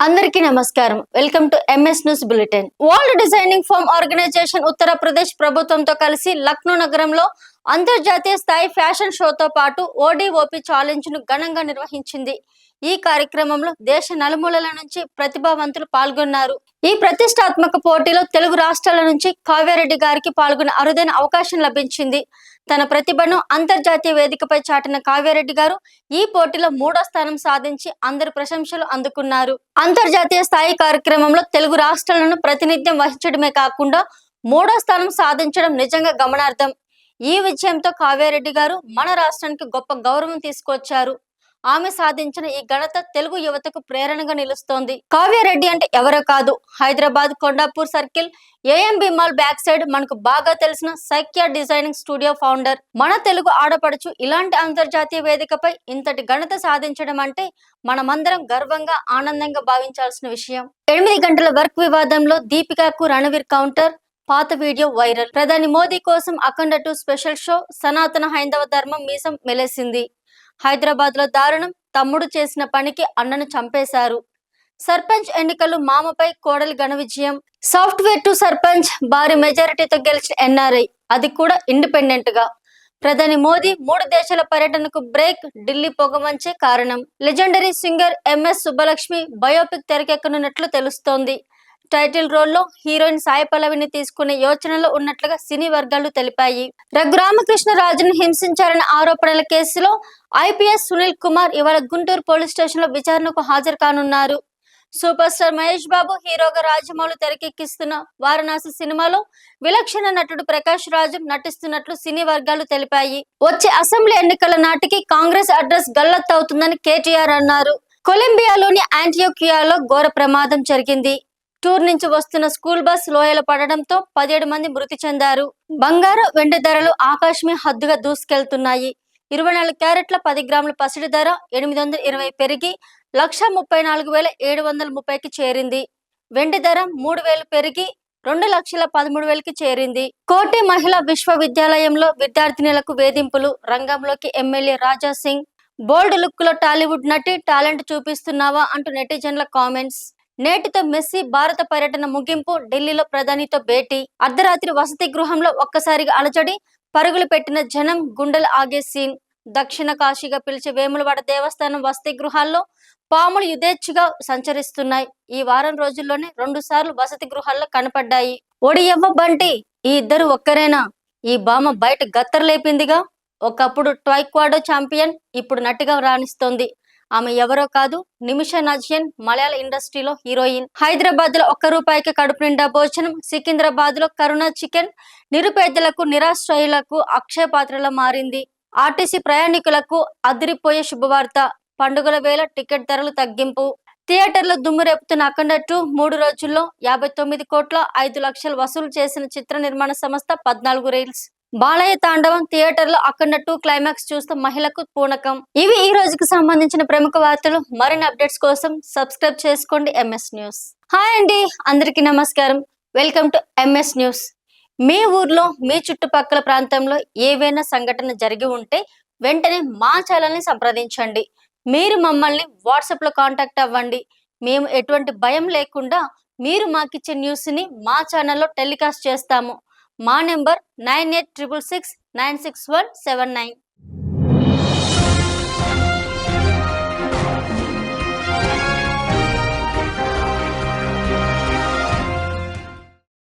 అందరికీ నమస్కారం. Welcome to MS news bulletin. World designing firm organization Uttar Pradesh ప్రభుత్వంతో కలిసి లక్నో నగరంలో అంతర్జాతీయ స్థాయి ఫ్యాషన్ షోతో పాటు ఓడిఓపి ఛాలెంజ్ ను ఘనంగా నిర్వహించింది. ఈ కార్యక్రమంలో దేశ నలుమూలల నుంచి ప్రతిభావంతులు పాల్గొన్నారు. ఈ ప్రతిష్టాత్మక పోటీలో తెలుగు రాష్ట్రాల నుంచి కావ్యారెడ్డి గారికి పాల్గొనే అరుదైన అవకాశం లభించింది. తన ప్రతిభను అంతర్జాతీయ వేదికపై చాటిన కావ్యారెడ్డి గారు ఈ పోటీలో 3వ స్థానం సాధించి అందరి ప్రశంసలు అందుకున్నారు. అంతర్జాతీయ స్థాయి కార్యక్రమంలో తెలుగు రాష్ట్రాలను ప్రాతినిధ్యం వహించడమే కాకుండా 3వ స్థానం సాధించడం నిజంగా గమనార్థం. ఈ విజయంతో కావ్యారెడ్డి గారు మన రాష్ట్రానికి గొప్ప గౌరవం తీసుకొచ్చారు. ఆమె సాధించిన ఈ ఘనత తెలుగు యువతకు ప్రేరణగా నిలుస్తోంది. కావ్యారెడ్డి అంటే ఎవరో కాదు, Hyderabad Kondapur circle AMB mall back side మనకు బాగా తెలిసిన సైక్యా డిజైనింగ్ స్టూడియో ఫౌండర్. మన తెలుగు ఆడపడుచు ఇలాంటి అంతర్జాతీయ వేదికపై ఇంతటి ఘనత సాధించడం అంటే మనమందరం గర్వంగా ఆనందంగా భావించాల్సిన విషయం. 8 గంటల వర్క్ వివాదంలో దీపికాకు రణవీర్ కౌంటర్, పాత వీడియో వైరల్. ప్రధాని మోదీ కోసం అఖండ 2 స్పెషల్ షో. సనాతన హైందవ ధర్మం మీసం మెలేసింది. హైదరాబాద్ లో దారుణం, తమ్ముడు చేసిన పనికి అన్నను చంపేశారు. సర్పంచ్ ఎన్నికలు మామపై కోడలి ఘన విజయం. సాఫ్ట్వేర్ టు సర్పంచ్ భారీ మెజారిటీతో గెలిచిన ఎన్ఆర్ఐ, అది కూడా ఇండిపెండెంట్ గా. ప్రధాని మోదీ 3 దేశాల పర్యటనకు బ్రేక్, ఢిల్లీ పొగమంచే కారణం. Legendary singer MS Subbalakshmi biopic తెరకెక్కనున్నట్లు తెలుస్తోంది. టైటిల్ రోల్లో హీరోయిన్ సాయి పల్లవిని తీసుకునే యోచనలో ఉన్నట్లుగా సినీ వర్గాలు తెలిపాయి. రఘురామకృష్ణరాజును హింసించారన్న ఆరోపణల కేసులో ఐపీఎస్ సునీల్ కుమార్ ఇవాళ గుంటూరు పోలీస్ స్టేషన్ లో విచారణకు హాజరు కానున్నారు. సూపర్ స్టార్ మహేష్ బాబు హీరోగా రాజమౌళి తెరకెక్కిస్తున్న వారణాసి సినిమాలో విలక్షణ నటుడు ప్రకాష్ రాజు నటిస్తున్నట్లు సినీ వర్గాలు తెలిపాయి. వచ్చే అసెంబ్లీ ఎన్నికల నాటికి కాంగ్రెస్ అడ్రస్ గల్లత్తవుతుందని కేటీఆర్ అన్నారు. కొలంబియాలోని యాంటియోకియాలో ఘోర ప్రమాదం జరిగింది. టూర్ నుంచి వస్తున్న స్కూల్ బస్ లోయలో పడడంతో 17 మంది మృతి చెందారు. బంగారు, వెండి ధరలు ఆకాశమే హద్దుగా దూసుకెళ్తున్నాయి. 24 క్యారెట్ల 10 గ్రాముల పసిడి ధర 820 పెరిగి 1,34,730కి చేరింది. వెండి ధర 3,000 పెరిగి 2,13,000కి చేరింది. కోటి మహిళా విశ్వవిద్యాలయంలో విద్యార్థినులకు వేధింపులు. రంగంలోకి ఎమ్మెల్యే రాజా సింగ్. బోల్డ్ లుక్ లో టాలీవుడ్ నటి, టాలెంట్ చూపిస్తున్నావా అంటూ నెటిజన్ల కామెంట్స్. నేటితో మెస్సీ భారత పర్యటన ముగింపు. ఢిల్లీలో ప్రధానితో భేటీ. అర్ధరాత్రి వసతి గృహంలో ఒక్కసారిగా అలజడి, పరుగులు పెట్టిన జనం, గుండెలు ఆగే సీన్. దక్షిణ కాశీగా పిలిచే వేములవాడ దేవస్థానం వసతి గృహాల్లో పాములు యథేచ్ఛగా సంచరిస్తున్నాయి. ఈ వారం రోజుల్లోనే 2 సార్లు వసతి గృహాల్లో కనపడ్డాయి. ఒడియవ్వ బంటి, ఈ ఇద్దరు ఒక్కరేనా? ఈ భామ బయట గత్తర లేపిందిగా. ఒకప్పుడు టైక్వాడో ఛాంపియన్, ఇప్పుడు నటిగా రాణిస్తోంది. ఆమె ఎవరో కాదు, నిమిషా నజియన్. మలయాళ ఇండస్ట్రీలో హీరోయిన్. హైదరాబాద్ లో 1 రూపాయికి కడుపు నిండా భోజనం. సికింద్రాబాద్ లో కరుణ చికెన్ నిరుపేదలకు, నిరాశ్రయులకు అక్షయ పాత్రలా మారింది. ఆర్టీసీ ప్రయాణికులకు అదిరిపోయే శుభవార్త. పండుగల వేళ టికెట్ ధరలు తగ్గింపు. థియేటర్లో దుమ్ము రేపుతున్న అఖండ 2 3 రోజుల్లో 59,05,00,000 వసూలు చేసిన చిత్ర నిర్మాణ సంస్థ 14 రీల్స్. బాలయ్య తాండవం థియేటర్ లో అఖండ 2 క్లైమాక్స్ చూస్తే మహిళకు పూనకం. ఇవి ఈ రోజుకి సంబంధించిన ప్రముఖ వార్తలు. మరిన్ని అప్డేట్స్ కోసం సబ్స్క్రైబ్ చేసుకోండి ఎంఎస్ న్యూస్. హాయ్ అండి, అందరికీ నమస్కారం. Welcome to MS news. మీ ఊర్లో, మీ చుట్టుపక్కల ప్రాంతంలో ఏవైనా సంఘటన జరిగి ఉంటే వెంటనే మా ఛానల్ని సంప్రదించండి. మీరు మమ్మల్ని వాట్సాప్ లో కాంటాక్ట్ అవ్వండి. మేము ఎటువంటి భయం లేకుండా మీరు మాకిచ్చే న్యూస్ ని మా ఛానల్లో టెలికాస్ట్ చేస్తాము. మా నెంబర్ 9866696179.